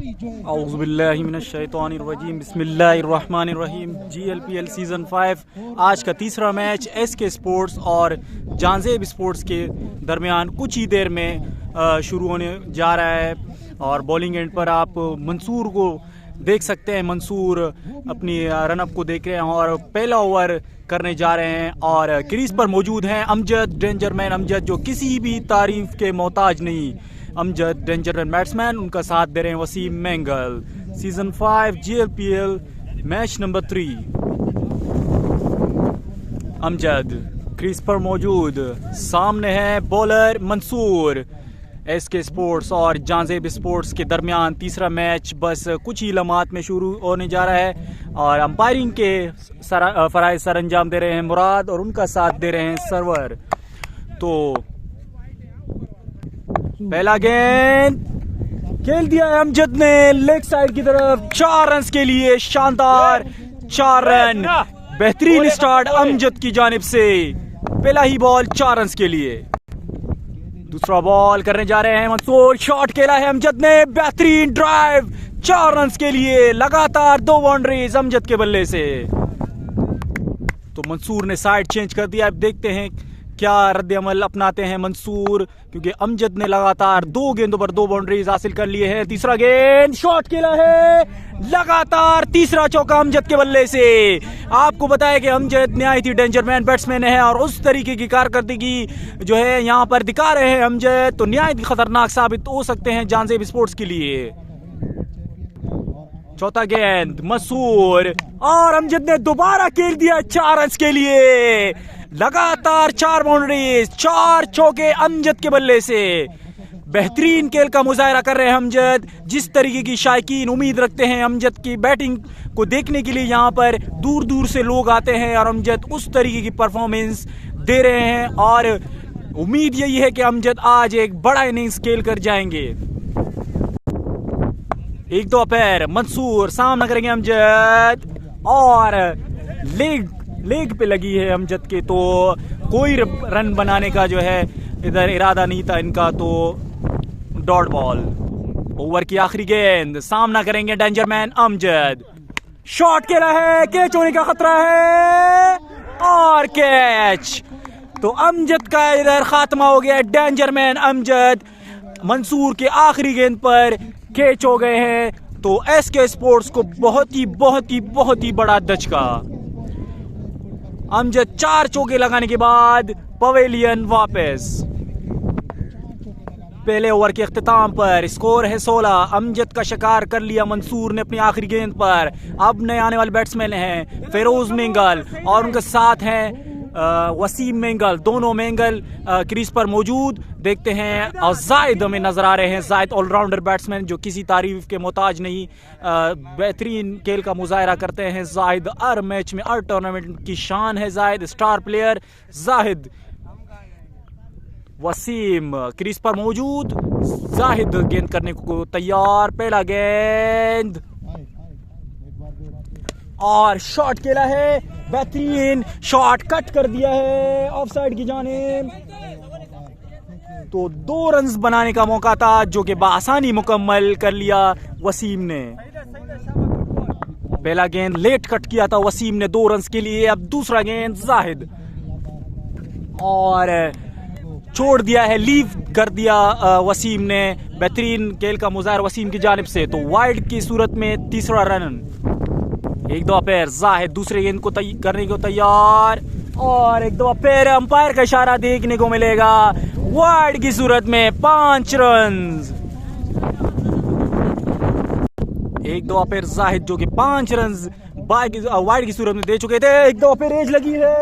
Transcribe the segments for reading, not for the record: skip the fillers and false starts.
औज़ुबिल्लाहि मिनश्शैतानिर्रजीम बिस्मिल्लाहिर्रहमानिर्रहीम। GLPL season 5 आज का तीसरा मैच SK स्पोर्ट्स और जानजेब स्पोर्ट्स के दरमियान कुछ ही देर में शुरू होने जा रहा है। और बॉलिंग एंड पर आप मंसूर को देख सकते हैं। मंसूर अपनी रनअप को देख रहे हैं और पहला ओवर करने जा रहे हैं। और क्रीज पर मौजूद हैं अमजद, डेंजरमैन अमजद, जो किसी भी तारीफ के मोहताज नहीं। अमजद डेंजरमैन बैट्समैन, उनका साथ दे रहे हैं Wasim Mengal. Season 5 GLPL match number 3। Amjad crease पर मौजूद, सामने है बॉलर मंसूर। SK स्पोर्ट्स और जानजेब स्पोर्ट्स के दरमियान तीसरा मैच बस कुछ ही लम्हात में शुरू होने जा रहा है। और अंपायरिंग के फराइज सर अंजाम दे रहे हैं मुराद और उनका साथ दे रहे हैं सरवर। तो पहला गेंद खेल दिया है अमजद ने लेग साइड की तरफ, 4 रन के लिए। शानदार 4 रन, बेहतरीन स्टार्ट अमजद की जानिब से। पहला ही बॉल 4 रन के लिए। दूसरा बॉल करने जा रहे हैं मंसूर। शॉट खेला है अमजद ने, बेहतरीन ड्राइव, 4 रन के लिए। लगातार 2 बाउंड्रीज अमजद के बल्ले से। तो मंसूर ने साइड चेंज कर दिया। अब देखते हैं क्या रद्द अमल अपनाते हैं मंसूर, क्योंकि अमजद ने लगातार 2 गेंदों पर 2 बाउंड्रीज हासिल कर लिए हैं। तीसरा गेंद शॉट खेला है, लगातार तीसरा चौका अमजद के बल्ले से। आपको बताया कि अमजद नहायत ही डेंजरमैन बैट्समैन है और उस तरीके की कारकर्दगी जो है यहाँ पर दिखा रहे हैं अमजद, तो नहायत ही खतरनाक साबित हो सकते हैं जानजेब स्पोर्ट्स के लिए। चौथा गेंद मंसूर और अमजद ने दोबारा खेल दिया 4 रन के लिए। लगातार 4 बाउंड्रीज, 4 चौके अमजद के बल्ले से। बेहतरीन खेल का मुजाहरा कर रहे हैं अमजद। जिस तरीके की शायकीन उम्मीद रखते हैं अमजद की बैटिंग को देखने के लिए, यहाँ पर दूर दूर से लोग आते हैं और अमजद उस तरीके की परफॉर्मेंस दे रहे हैं। और उम्मीद यही है कि अमजद आज एक बड़ा इनिंग्स खेल कर जाएंगे। 1-2 पैर मंसूर, सामना करेंगे अमजद और लेग पे लगी है अमजद के, तो कोई रन बनाने का जो है इधर इरादा नहीं था इनका। तो डॉट बॉल। ओवर की आखिरी गेंद, सामना करेंगे डेंजरमैन अमजद। शॉट खेला है, कैच होने का खतरा है और कैच। तो अमजद का इधर खात्मा हो गया। डेंजरमैन अमजद मंसूर के आखिरी गेंद पर कैच हो गए हैं। तो SK स्पोर्ट्स को बहुत ही बड़ा धचका। अमजद 4 चौके लगाने के बाद पवेलियन वापस। पहले ओवर के अख्तिताम पर स्कोर है 16। अमजद का शिकार कर लिया मंसूर ने अपनी आखिरी गेंद पर। अब नए आने वाले बैट्समैन हैं फेरोज मैंगल और उनके साथ हैं वसीम मैंगल। दोनों मैंगल क्रीज पर मौजूद। देखते हैं और जाहिद हमें नजर आ रहे हैं। जाहिद ऑलराउंडर बैट्समैन जो किसी तारीफ के मोहताज नहीं, बेहतरीन खेल का मुजाहरा करते हैं जाहिद। हर मैच में, हर टूर्नामेंट की शान है Zahid, star player Zahid. Wasim crease पर मौजूद, जाहिद गेंद करने को तैयार। पहला गेंद और शॉट खेला है, बेहतरीन शॉट, कट कर दिया है ऑफ साइड की जानिब। तो 2 रन बनाने का मौका था जो कि बआसानी मुकम्मल कर लिया वसीम ने। पहला गेंद लेट कट किया था वसीम ने 2 रन के लिए। अब दूसरा गेंद जाहिद और छोड़ दिया है, लीव कर दिया वसीम ने। बेहतरीन खेल का मुजाहरा वसीम की जानिब से। तो वाइड की सूरत में तीसरा रन। 1-2 पैर जाहिद दूसरे गेंद को करने को तैयार और 1-2 पैर अंपायर का इशारा देखने को मिलेगा। वाइड की सूरत में 5 रन। 1-2 पैर जाहिद जो कि 5 रन वाइड की सूरत में दे चुके थे। 1-2 पैर एज लगी है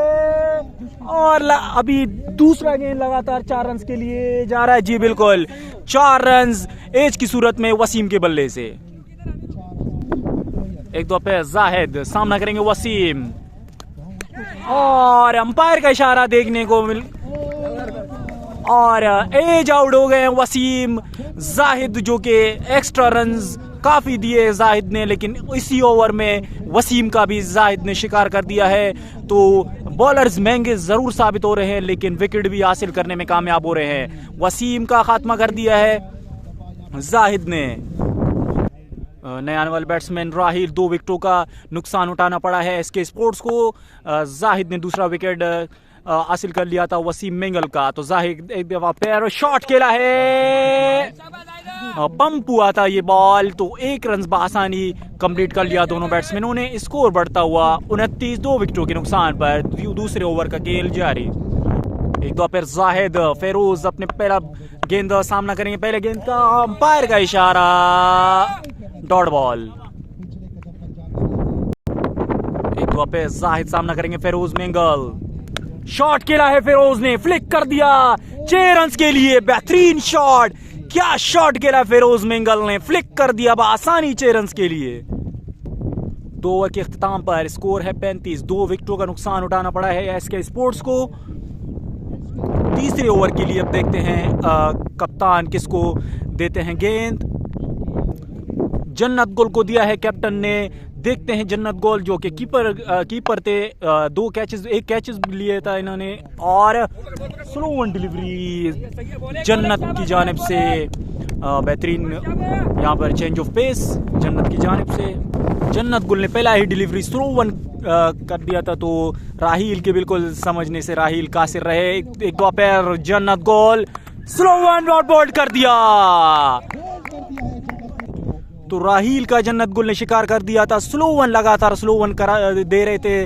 और अभी दूसरा गेंद लगातार 4 रन के लिए जा रहा है। जी बिल्कुल, 4 रन एज की सूरत में वसीम के बल्ले से। 1-2 पे जाहिद, सामना करेंगे वसीम और अंपायर का इशारा देखने को मिल और एज आउट हो गए वसीम। जाहिद जो कि एक्स्ट्रा रन्स काफी दिए जाहिद ने, लेकिन इसी ओवर में वसीम का भी जाहिद ने शिकार कर दिया है। तो बॉलर्स महंगे जरूर साबित हो रहे हैं लेकिन विकेट भी हासिल करने में कामयाब हो रहे हैं। वसीम का खात्मा कर दिया है जाहिद ने। नए आने वाले बैट्समैन राहिल, 2 विकेटों का नुकसान उठाना पड़ा है एसके स्पोर्ट्स को। जाहिद ने दूसरा विकेट हासिल कर लिया था वसीम मेंगल का। तो जाहिद एक दफा पैर शॉट खेला है, पंप हुआ था ये बॉल, तो 1 रन बआसानी कंप्लीट कर लिया दोनों बैट्समैनों ने। स्कोर बढ़ता हुआ 29, 2 विकेटों के नुकसान पर दूसरे ओवर का खेल जारी। एक दो फिर जाहिद, फेरोज अपने पहला गेंद सामना करेंगे, पहले गेंद का अंपायर का इशारा, डॉट बॉल। एक दो पे जाहिद सामना करेंगे फेरोज मेंगल, शॉट खेला है फेरोज ने, फ्लिक कर दिया 6 रन के लिए, बेहतरीन शॉट, क्या शॉट खेला फेरोज मेंगल ने, फ्लिक कर दिया आसानी 6 रन के लिए। 2 ओवर के इख्तिताम पर स्कोर है 35, 2 विकेटों का नुकसान उठाना पड़ा है एसके स्पोर्ट्स को। तीसरे ओवर के लिए अब देखते हैं कप्तान किसको देते हैं गेंद। जन्नत गुल को दिया है कैप्टन ने। देखते हैं जन्नत गुल जो कि कीपर थे, 2 कैचेस, 1 कैचेस लिए था इन्होंने, और स्लो वन डिलीवरी जन्नत की जानिब से, बेहतरीन यहाँ पर चेंज ऑफ पेस जन्नत की जानिब से। जन्नत गुल ने पहला ही डिलीवरी स्लो वन कर दिया था, तो राहिल के बिल्कुल समझने से राहिल कासिर रहे। एक दो पैर जन्नत गुल स्लो वन डॉट बॉल कर दिया, तो राहिल का जन्नत गुल ने शिकार कर दिया था। स्लो वन लगातार स्लो वन दे रहे थे,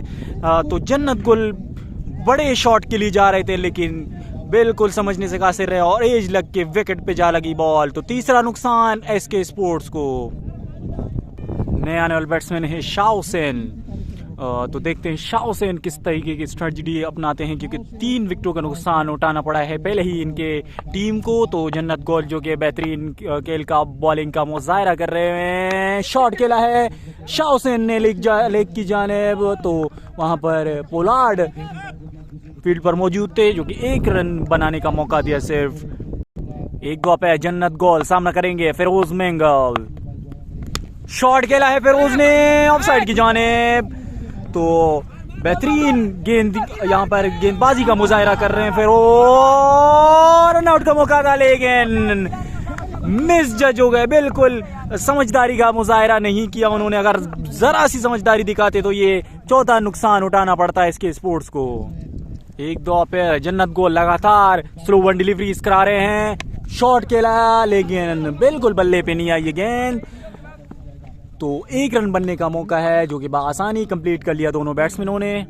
तो जन्नत गुल बड़े शॉट के लिए जा रहे थे, लेकिन बिल्कुल समझने से कासिर रहे और एज लग के विकेट पे जा लगी बॉल। तो तीसरा नुकसान एसके स्पोर्ट्स को। नए आने वाले बैट्समैन है शाह हुसैन। तो देखते हैं शाह हुसैन किस तरीके की स्ट्रेटजी अपनाते हैं, क्योंकि 3 विकेटों का नुकसान उठाना पड़ा है पहले ही इनके टीम को। तो जन्नत गुल जो कि बेहतरीन खेल का बॉलिंग का मुजाहरा कर रहे हैं, शॉट खेला है शाह हुसैन ने लेग की जानिब, तो वहां पर पोलार्ड फील्ड पर मौजूद थे जो कि 1 रन बनाने का मौका दिया सिर्फ। एक दो पे जन्नत गुल सामना करेंगे फेरोज मेंगल, शॉट खेला है फेरोज ने ऑफसाइड की जानिब, तो बेहतरीन गेंद यहाँ पर गेंदबाजी का मुजाहरा कर रहे हैं फिर, और रन आउट का मौका था लेकिन मिस जज हो गए। बिल्कुल समझदारी का मुजाहरा नहीं किया उन्होंने, अगर जरा सी समझदारी दिखाते तो ये 4था नुकसान उठाना पड़ता है इसके स्पोर्ट्स को। एक दो पे जन्नत गुल लगातार स्लो वन डिलीवरीज करा रहे हैं, शॉट खेला लेकिन बिल्कुल बल्ले पे नहीं आई ये गेंद, तो 1 रन बनने का मौका है जो कि बआसानी कंप्लीट कर लिया दोनों बैट्समैनों ने।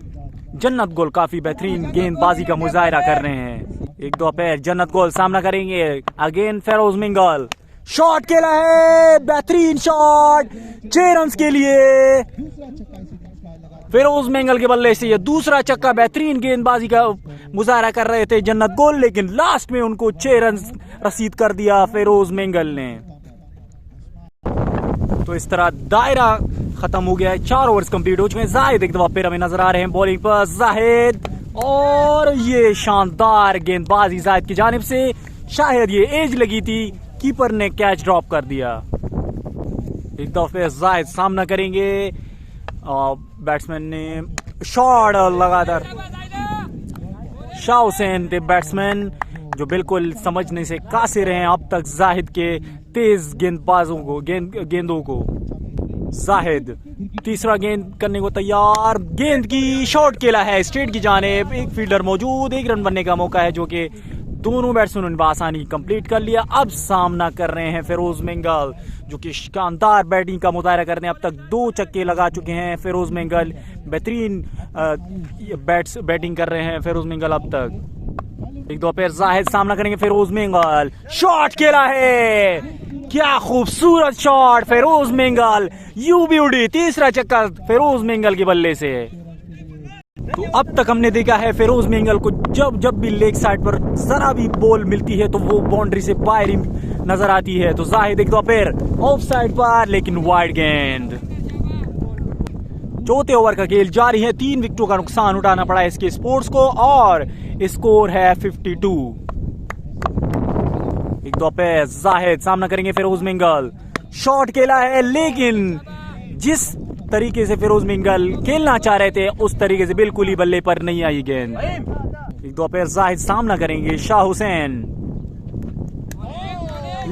जन्नत गुल काफी बेहतरीन गेंदबाजी का मुजाहरा कर रहे हैं। एक दो पे जन्नत गुल सामना करेंगे अगेन फेरोज मेंगल, शॉट खेला है बेहतरीन शॉट 6 रन के लिए फेरोज मेंगल के बल्ले से। ये दूसरा चक्का, बेहतरीन गेंदबाजी का मुजाहरा कर रहे थे जन्नत गुल, लेकिन लास्ट में उनको 6 रन रसीद कर दिया फेरोज मेंगल ने। तो इस तरह दायरा खत्म हो गया है, 4 ओवर्स कंप्लीट हो चुके हैं। जाहिद एक दफा फिर हमें नजर आ रहे हैं बॉलिंग पर, जाहिद, और ये शानदार गेंदबाजी जाहिद की जानिब से, शायद ये एज लगी थी, कीपर ने कैच ड्रॉप कर दिया। एक दफा फिर जाहिद सामना करेंगे, बैट्समैन ने शॉट लगातार, शाह हुसैन थे बैट्समैन जो बिल्कुल समझने से कासिर हैं अब तक जाहिद के तेज गेंदबाजों को, गेंदों को। जाहिद तीसरा गेंद करने को तैयार, गेंद की शॉट खेला है स्ट्रेट की जानिब, 1 फील्डर मौजूद, 1 रन बनने का मौका है जो कि दोनों बैट्समैनों ने आसानी कंप्लीट कर लिया। अब सामना कर रहे हैं फेरोज मेंगल जो कि शानदार बैटिंग का मुजाहरा करने, अब तक 2 छक्के लगा चुके हैं फेरोज मेंगल, बेहतरीन बैटिंग कर रहे हैं फेरोज मेंगल अब तक। एक दो पैर जाहिद सामना करेंगे फेरोज मेंगल, शॉट खेला है, क्या खूबसूरत शॉट फेरोज मेंगल, यू भी उड़ी, तीसरा चक्का फेरोज मेंगल के बल्ले से। तो अब तक हमने देखा है फेरोज मेंगल को जब भी लेग साइड पर जरा भी बॉल मिलती है तो वो बाउंड्री से बाहर ही नजर आती है। तो जाहिद एक दो पैर ऑफ साइड पर, लेकिन वाइड गेंद। 4थे ओवर का खेल जारी है, 3 विकेटों का नुकसान उठाना पड़ा इसके स्पोर्ट्स को और स्कोर है 52। एक दो पे जाहिद सामना करेंगे फेरोज मेंगल, शॉट खेला है लेकिन जिस तरीके से फेरोज मेंगल खेलना चाह रहे थे उस तरीके से बिल्कुल ही बल्ले पर नहीं आई गेंद। एक दो पे जाहिद सामना करेंगे शाह हुसैन,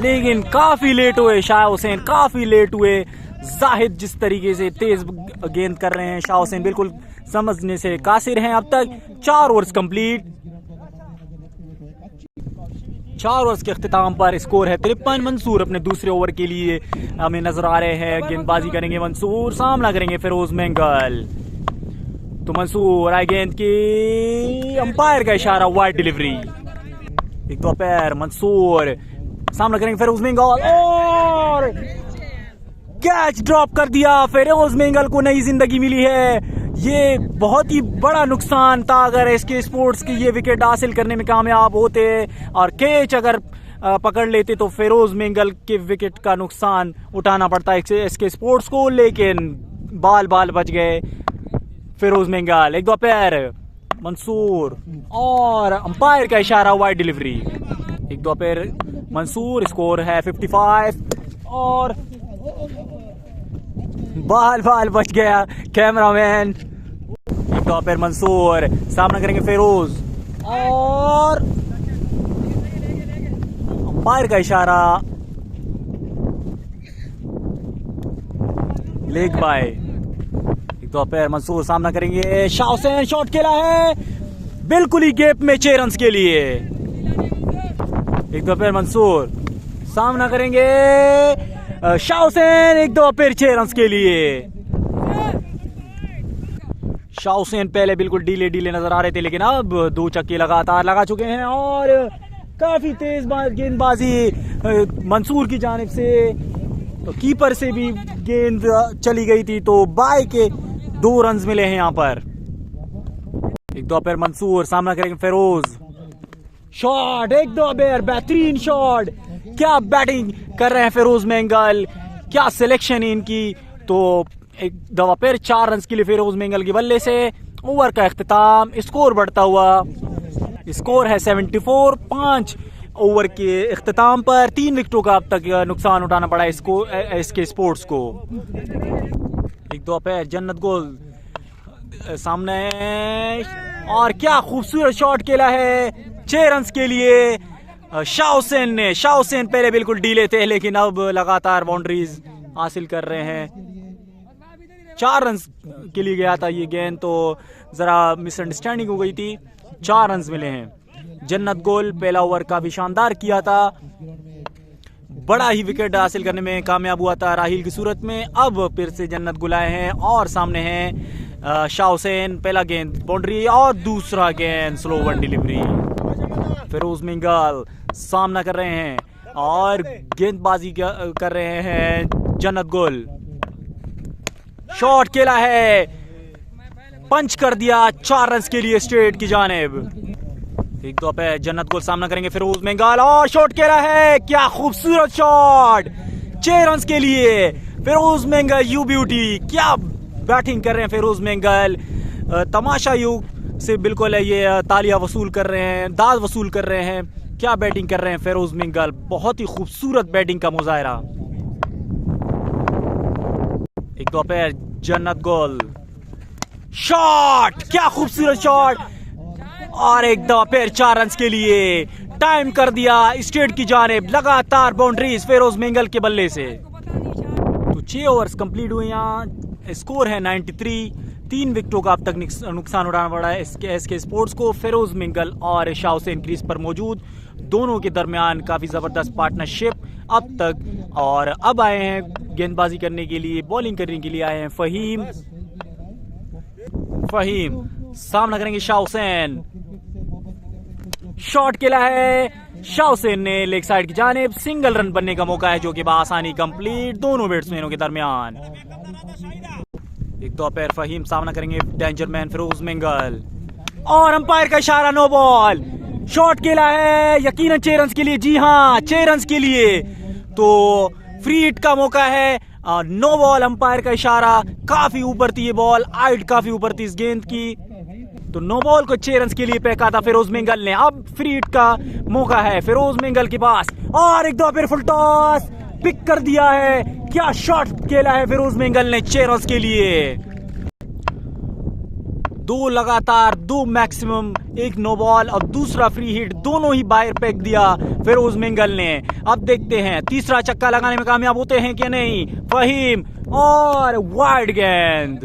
लेकिन काफी लेट हुए शाह हुसैन, काफी लेट हुए। जाहिद जिस तरीके से तेज गेंद कर रहे हैं, शाह हुसैन बिल्कुल समझने से कासिर हैं। अब तक 4 ओवर्स कंप्लीट। 4 ओवर्स के अख्तिताम पर स्कोर है 53। मंसूर अपने दूसरे ओवर के लिए हमें नजर आ रहे हैं। गेंदबाजी करेंगे मंसूर, सामना करेंगे फिरोज मेंगल। तो मंसूर आए गेंद की, अंपायर का इशारा, वाइड डिलीवरी। एक दो पैर, मंसूर सामना करेंगे फिरोज मेंगल और कैच ड्रॉप कर दिया। फिरोज मेंगल को नई जिंदगी मिली है। ये बहुत ही बड़ा नुकसान था अगर एसके स्पोर्ट्स की ये विकेट हासिल करने में कामयाब होते और कैच अगर पकड़ लेते तो फिरोज मेंगल के विकेट का नुकसान उठाना पड़ता एसके स्पोर्ट्स को, लेकिन बाल बच गए फिरोज मेंगल। एक दो पैर, मंसूर और अंपायर का इशारा, वाइड डिलीवरी। एक दो पैर मंसूर, स्कोर है 55 और बाल बच गया कैमरामैन। एक दो पैर मंसूर, सामना करेंगे फिरोज और अंपायर का इशारा, लेग बाय। एक दो पैर मंसूर, सामना करेंगे शाह हुसैन, शॉट खेला है बिल्कुल ही गैप में 6 रन के लिए। एक दो पैर मंसूर, सामना करेंगे शाह हुसैन, एक दो पैर 6 रन के लिए। शाह हुसैन पहले बिल्कुल डीले नजर आ रहे थे, लेकिन अब 2 छक्के लगातार लगा चुके हैं और काफी तेज गेंदबाजी मंसूर की जानिब से। तो कीपर से भी गेंद चली गई थी, तो बाय के 2 रन मिले हैं यहाँ पर। एक दो पैर मंसूर, सामना करेंगे फिरोज, शॉट, एक दो पैर, बेहतरीन शॉट। क्या बैटिंग कर रहे हैं फिरोज मेंगल, क्या सिलेक्शन है इनकी। तो एक दवा पैर 4 रन के लिए फिरोज मेंगल के बल्ले से। ओवर का इख्तिताम, स्कोर बढ़ता हुआ, स्कोर है 74। 5 ओवर के इख्तिताम पर 3 विकेटों का अब तक नुकसान उठाना पड़ा इसके स्पोर्ट्स को। एक दो पैर, जन्नत गोल सामने और क्या खूबसूरत शॉट खेला है 6 रन के लिए शाह हुसैन ने। शाह हुसैन पहले बिल्कुल डीले थे, लेकिन अब लगातार बाउंड्रीज हासिल कर रहे हैं। 4 रन के लिए गया था ये गेंद, तो जरा मिसअंडरस्टैंडिंग हो गई थी। 4 रन मिले हैं। जन्नत गोल पहला ओवर काफी शानदार किया था, बड़ा ही विकेट हासिल करने में कामयाब हुआ था राहिल की सूरत में। अब फिर से जन्नत गुल आए हैं और सामने हैं शाह हुसैन। पहला गेंद बाउंड्री और दूसरा गेंद slow one delivery. Firoz Mengal सामना कर रहे हैं और गेंदबाजी कर रहे हैं जन्नत गुल। शॉट खेला है, पंच कर दिया 4 रन के लिए स्ट्रेट की जानिब। एक दो पे जन्नत गोल, सामना करेंगे फिरोज मेंगल और शॉट खेला है, क्या खूबसूरत शॉट 6 रन के लिए। फिरोज मेंगल यू ब्यूटी, क्या बैटिंग कर रहे हैं फिरोज मेंगल। तमाशा यू से बिल्कुल ये तालियां वसूल कर रहे हैं, दाद वसूल कर रहे हैं। क्या बैटिंग कर रहे हैं फिरोज मेंगल, बहुत ही खूबसूरत बैटिंग का मुजाहरा। एक दो पैर, जन्नत गोल, शॉट, क्या खूबसूरत शॉट और एक दो पैर 4 रन के लिए। टाइम कर दिया स्ट्रेट की जानिब, लगातार बाउंड्रीज फिरोज मेंगल के बल्ले से। तो 6 ओवर्स कंप्लीट हुए, यहाँ स्कोर है 93। 3 विकेटों का अब तक नुकसान उठाना पड़ा है एसके स्पोर्ट्स को। फिरोज मेंगल और शाह हुसैन क्रीज पर मौजूद, दोनों के दरमियान काफी जबरदस्त पार्टनरशिप अब तक। और अब आए हैं गेंदबाजी करने के लिए, बॉलिंग करने के लिए आए हैं फहीम सामना करेंगे शाह हुसैन। शॉट खेला है शाह हुसैन ने लेग साइड की जानिब, सिंगल रन बनने का मौका है जो कि आसानी कंप्लीट दोनों बैट्समैनों के दरमियान। एक दो पैर फहीम, सामना करेंगे डेंजर मैन फिरोज मेंगल और अंपायर का इशारा, नो बॉल। शॉट खेला है यकीनन 6 रन के लिए, जी हाँ 6 रन के लिए। तो फ्री हिट का मौका है, नो बॉल, अंपायर का इशारा। काफी ऊपर थी ये बॉल, हाइट काफी ऊपर थी इस गेंद की, तो नो बॉल को 6 रन के लिए फेंका था फिरोज मेंगल ने। अब फ्री हिट का मौका है फिरोज मेंगल के पास और एक दो फिर फुल टॉस पिक कर दिया है। क्या शॉट खेला है फिरोज मेंगल ने 6 रन के लिए। दो लगातार, दो मैक्सिमम, एक नो बॉल और दूसरा फ्री हिट, दोनों ही बाहर फेंक दिया फिरोज मिंगल ने। अब देखते हैं तीसरा चक्का लगाने में कामयाब होते हैं कि नहीं फहीम, और वाइड गेंद।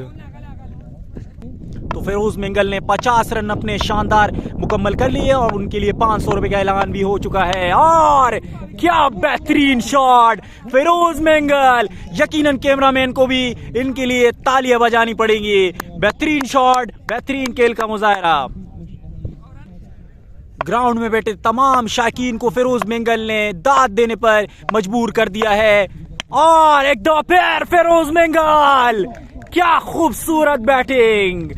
तो फिरोज मिंगल ने 50 रन अपने शानदार मुकम्मल कर लिए और उनके लिए 500 रुपए का ऐलान भी हो चुका है। और क्या बेहतरीन शॉट फिरोज मिंगल, यकीनन कैमरामैन को भी इनके लिए तालियां बजानी पड़ेंगी। बेहतरीन शॉट, बेहतरीन खेल का मुजाहरा। ग्राउंड में बैठे तमाम शाकीन को फिरोज मिंगल ने दाद देने पर मजबूर कर दिया है। और एक दो फिर फिरोज मिंगल, क्या खूबसूरत बैटिंग।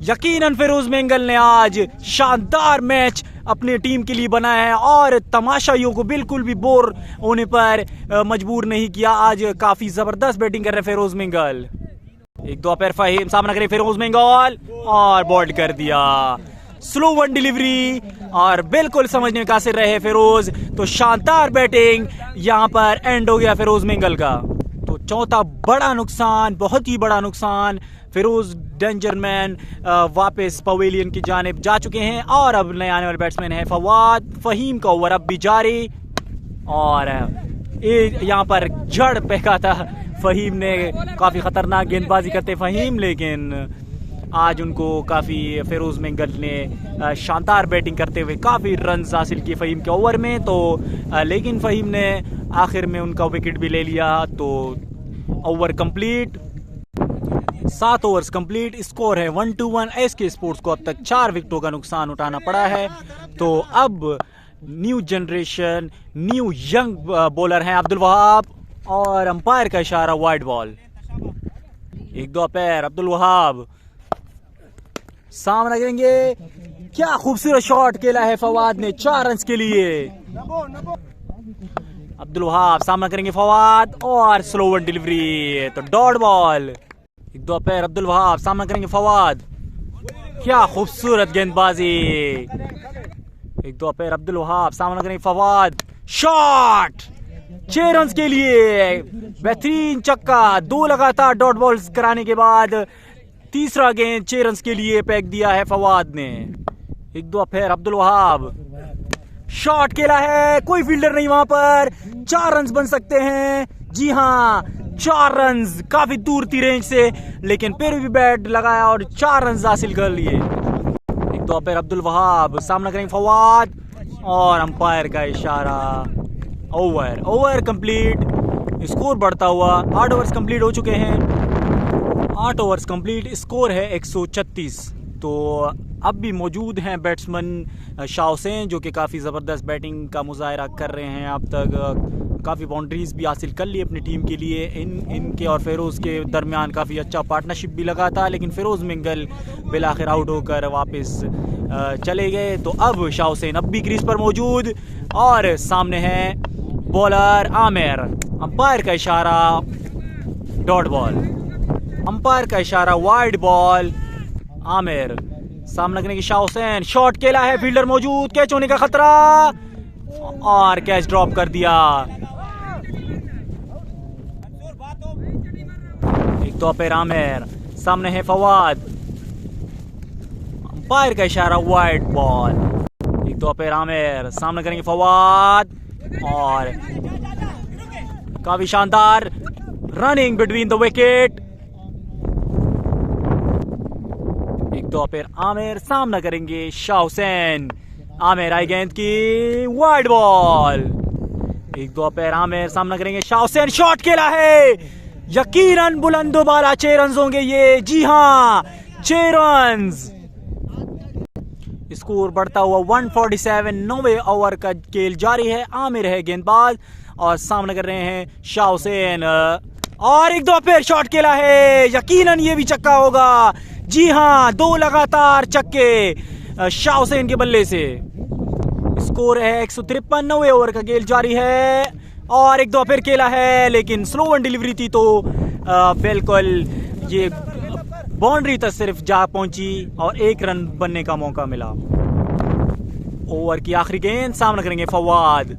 यकीनन फिरोज मिंगल ने आज शानदार मैच अपनी टीम के लिए बनाया है और तमाशाइयों को बिल्कुल भी बोर होने पर मजबूर नहीं किया। आज काफी जबरदस्त बैटिंग कर रहे फिरोज मिंगल। एक दो पैर फहीम, सामना करे फिरोज मिंगल और बॉल्ड कर दिया। स्लो वन डिलीवरी और बिल्कुल समझने में कासिर रहे फिरोज। तो शानदार बैटिंग यहां पर एंड हो गया फिरोज मिंगल का। तो चौथा बड़ा नुकसान, बहुत ही बड़ा नुकसान। फिरोज डेंजरमैन वापस पवेलियन की जानिब जा चुके हैं और अब नए आने वाले बैट्समैन है फवाद। फहीम का ओवर अब भी जारी और यहाँ पर जड़ फेंका था फहीम ने, काफी खतरनाक गेंदबाजी करते फहीम, लेकिन आज उनको काफी फिरोज मिंगल ने शानदार बैटिंग करते हुए काफी रन हासिल किए फहीम के ओवर में। तो लेकिन फहीम ने आखिर में उनका विकेट भी ले लिया। तो over complete, 7 overs complete, score है 1-1। एसके स्पोर्ट्स को अब तक 4 विकेटों का नुकसान उठाना पड़ा है। तो अब new generation, new young bowler हैं अब्दुल वहाब और अंपायर का इशारा वाइड बॉल। एक दो पैर अब्दुल वहाब सामना करेंगे। क्या खूबसूरत शॉट खेला है फवाद ने 4 रन के लिए। अब्दुल वहाब सामना करेंगे फवाद और स्लो वन डिलीवरी, तो डॉट बॉल। एक दो पैर अब्दुल वहाब सामना करेंगे फवाद, क्या खूबसूरत गेंदबाजी। एक दो पैर अब्दुल वहाब सामना करेंगे फवाद, शॉट 6 रन के लिए। बेहतरीन चक्का, 2 लगातार डॉट बॉल्स कराने के बाद तीसरा गेंद 6 रन के लिए फेंक दिया है फवाद ने। एक दो पैर अब्दुल वहाब, शॉट खेला है, कोई फील्डर नहीं वहां पर, 4 रन बन सकते हैं। जी हाँ, 4 रन, काफी दूर थी रेंज से, लेकिन फिर भी बैट लगाया और 4 रन हासिल कर लिए। एक दो पैर अब्दुल वहाब सामना करेंगे फवाद और अंपायर का इशारा ओवर कंप्लीट। स्कोर बढ़ता हुआ 8 ओवर्स कंप्लीट हो चुके हैं। 8 ओवर्स कंप्लीट, स्कोर है 136। तो अब भी मौजूद हैं बैट्समैन शाह हुसैन जो कि काफ़ी ज़बरदस्त बैटिंग का मुजाहरा कर रहे हैं। अब तक काफ़ी बाउंड्रीज भी हासिल कर ली अपनी टीम के लिए। इनके और फिरोज़ के दरमियान काफ़ी अच्छा पार्टनरशिप भी लगा था, लेकिन फिरोज़ मिंगल बिलाखिर आउट होकर वापस चले गए। तो अब शाह हुसैन अब भी क्रीज पर मौजूद और सामने है बॉलर आमिर। अंपायर का इशारा डॉट बॉल, अंपायर का इशारा वाइड बॉल। आमिर सामना करने की शाह हुसैन, शॉट खेला है, फील्डर मौजूद, कैच होने का खतरा और कैच ड्रॉप कर दिया। एक तो पैर आमिर, सामने है फवाद, अंपायर का इशारा वाइड बॉल। एक तो पैर आमिर, सामना करेंगे फवाद और काफी शानदार रनिंग बिटवीन द विकेट। एक दो पैर आमिर, सामना करेंगे शाह हुसैन। आमिर आई गेंद की वाइड बॉल। एक दो पैर आमिर, सामना करेंगे शाह हुसैन, शॉट खेला है, यकीनन बुलंदोबाला 6 रन होंगे ये। जी हाँ, 6 रन। स्कोर बढ़ता हुआ 147। 9वें ओवर का खेल जारी है। आमिर है गेंदबाज और सामना कर रहे हैं शाह हुसैन और एक दो पैर शॉट खेला है, यकीनन ये भी छक्का होगा। जी हाँ, 2 लगातार छक्के शाह हुसैन के बल्ले से। स्कोर है 153। 9वें ओवर का खेल जारी है और एक दो पैर खेला है, लेकिन स्लो वन डिलीवरी थी तो बिल्कुल ये बाउंड्री तक सिर्फ जा पहुंची और 1 रन बनने का मौका मिला। ओवर की आखिरी गेंद, सामना करेंगे फवाद,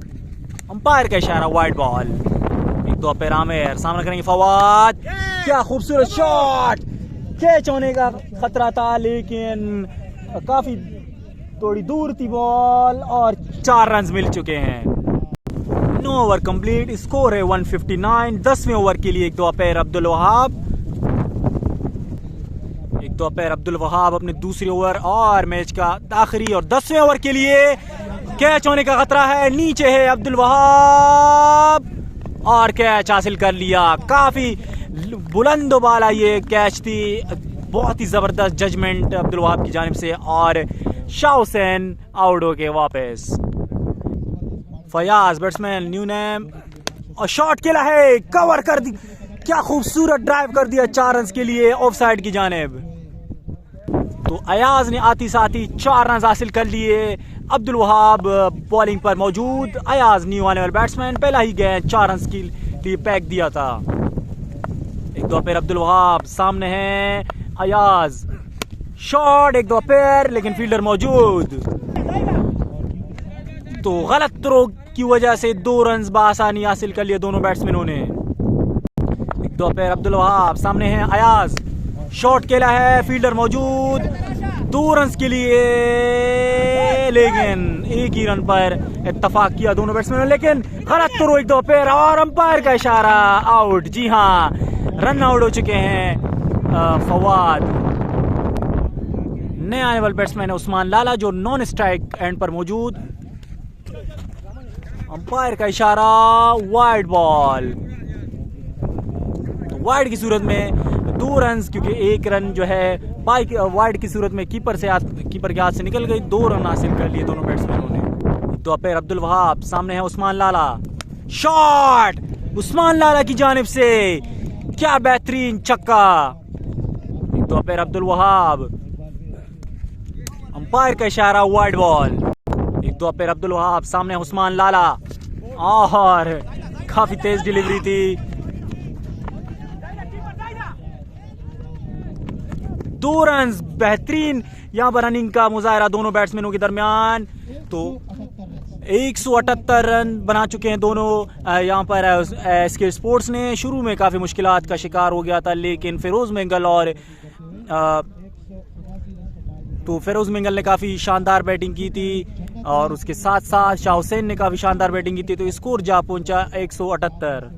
अंपायर का इशारा वाइड बॉल। एक दो पैर आमिर, सामना करेंगे फवाद, क्या खूबसूरत शॉट, कैच होने का खतरा था, लेकिन काफी थोड़ी दूर थी बॉल और 4 रन मिल चुके हैं। 9 ओवर कंप्लीट, स्कोर है 159। 10वें ओवर के लिए एक दो पैर अब्दुल वहाब अपने दूसरे ओवर और मैच का आखिरी और 10वें ओवर के लिए कैच होने का खतरा है। नीचे है अब्दुल वहाब और कैच हासिल कर लिया। काफी बुलंद वाला ये कैच थी, बहुत ही जबरदस्त जजमेंट अब्दुल वहाब की जानिब से और शाह हुसैन आउट हो के वापस। फयाज बैट्समैन न्यू नेम और शॉट खेला है, कवर कर दी, क्या खूबसूरत ड्राइव कर दिया 4 रन के लिए ऑफ साइड की जानिब। तो अयाज ने आती साथी 4 रन हासिल कर लिए। अब्दुल वहाब बॉलिंग पर मौजूद। अयाज न्यू आने वाले बैट्समैन, पहला ही गेंद 4 रन के लिए पैक दिया था। एक दो पैर अब्दुल वहाब, सामने है अयाज, शॉट एक दो पैर लेकिन फील्डर मौजूद। तो गलत थ्रो की वजह से 2 रन बआसानी हासिल कर लिए दोनों बैट्समैनों ने। एक दो पैर अब्दुल वहाब, सामने है अयाज, शॉट खेला है, फील्डर मौजूद, 2 रन के लिए, लेकिन एक ही रन पर इत्तफाक किया दोनों बैट्समैनों, लेकिन गलत थ्रो एक दो पैर और अंपायर का इशारा, आउट। जी हाँ, रन आउट हो चुके हैं फवाद। नए आने वाले बैट्समैन है उस्मान लाला जो नॉन स्ट्राइक एंड पर मौजूद। अंपायर का इशारा, वाइड बॉल। तो वाइड की सूरत में 2 रन, क्योंकि 1 रन जो है वाइड की सूरत में कीपर के हाथ से निकल गई। 2 रन हासिल कर लिए दोनों बैट्समैनों ने। तो पैर अब्दुल वहाब, सामने है उस्मान लाला, शॉट उस्मान लाला की जानिब से, क्या बेहतरीन छक्का। तो पैर अब्दुल वहाब, अंपायर का इशारा, वाइड बॉल। एक दो पैर अब्दुल वहाब, सामने उस्मान लाला और काफी तेज डिलीवरी थी। 2 रन, बेहतरीन यहाँ पर रनिंग का मुजाहरा दोनों बैट्समैनों के दरमियान। तो 178 रन बना चुके हैं दोनों। यहाँ पर एसके स्पोर्ट्स ने शुरू में काफ़ी मुश्किलात का शिकार हो गया था, लेकिन फिरोज मंगल फिरोज मंगल ने काफ़ी शानदार बैटिंग की थी और उसके साथ साथ शाह हुसैन ने काफ़ी शानदार बैटिंग की थी। तो स्कोर जा पहुंचा 178।